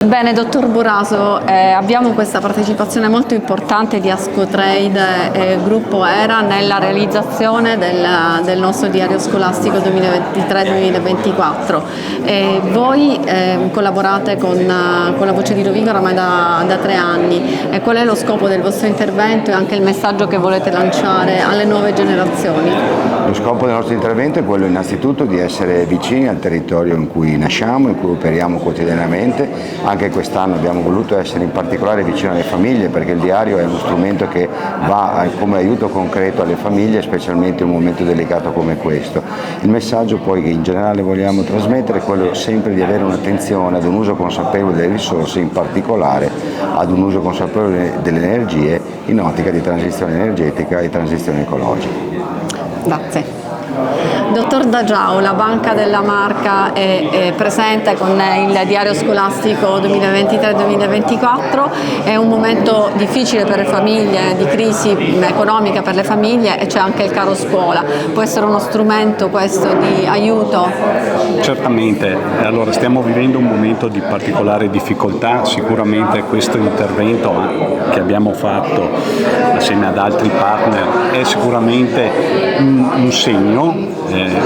Bene, dottor Buraso, abbiamo questa partecipazione molto importante di Ascotrade e Gruppo ERA nella realizzazione del nostro diario scolastico 2023-2024. Voi collaborate con la Voce di Rovigo ormai da 3 anni. Qual è lo scopo del vostro intervento e anche il messaggio che volete lanciare alle nuove generazioni? Lo scopo del nostro intervento è quello innanzitutto di essere vicini al territorio in cui nasciamo, in cui operiamo quotidianamente. Anche quest'anno abbiamo voluto essere in particolare vicino alle famiglie, perché il diario è uno strumento che va come aiuto concreto alle famiglie, specialmente in un momento delicato come questo. Il messaggio poi che in generale vogliamo trasmettere è quello sempre di avere un'attenzione ad un uso consapevole delle risorse, in particolare ad un uso consapevole delle energie in ottica di transizione energetica e transizione ecologica. Grazie. Dottor Dagiao, la Banca della Marca è presente con il diario scolastico 2023-2024, è un momento difficile per le famiglie, di crisi economica per le famiglie, e c'è anche il caro scuola. Può essere uno strumento questo di aiuto? Certamente, allora stiamo vivendo un momento di particolare difficoltà, sicuramente questo intervento che abbiamo fatto assieme ad altri partner è sicuramente un segno.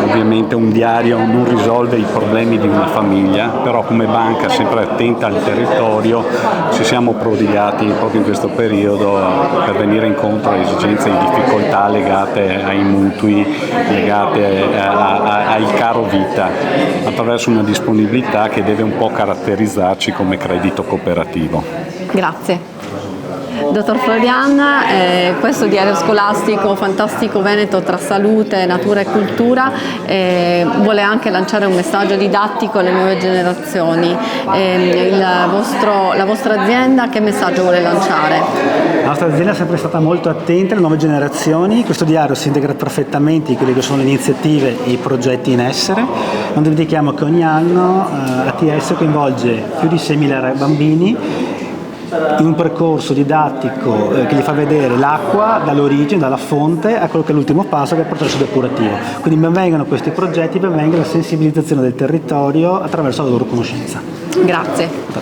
Ovviamente un diario non risolve i problemi di una famiglia, però come banca sempre attenta al territorio ci siamo prodigati proprio in questo periodo per venire incontro alle esigenze di difficoltà legate ai mutui, legate al caro vita, attraverso una disponibilità che deve un po' caratterizzarci come credito cooperativo. Grazie. Dottor Florian, questo diario scolastico Fantastico Veneto tra salute, natura e cultura vuole anche lanciare un messaggio didattico alle nuove generazioni. La vostra azienda che messaggio vuole lanciare? La nostra azienda è sempre stata molto attenta alle nuove generazioni. Questo diario si integra perfettamente in quelle che sono le iniziative e i progetti in essere. Non dimentichiamo che ogni anno ATS coinvolge più di 6.000 bambini in un percorso didattico che gli fa vedere l'acqua dall'origine, dalla fonte a quello che è l'ultimo passo, che è il processo depurativo. Quindi benvengano questi progetti, benvenga la sensibilizzazione del territorio attraverso la loro conoscenza. Grazie.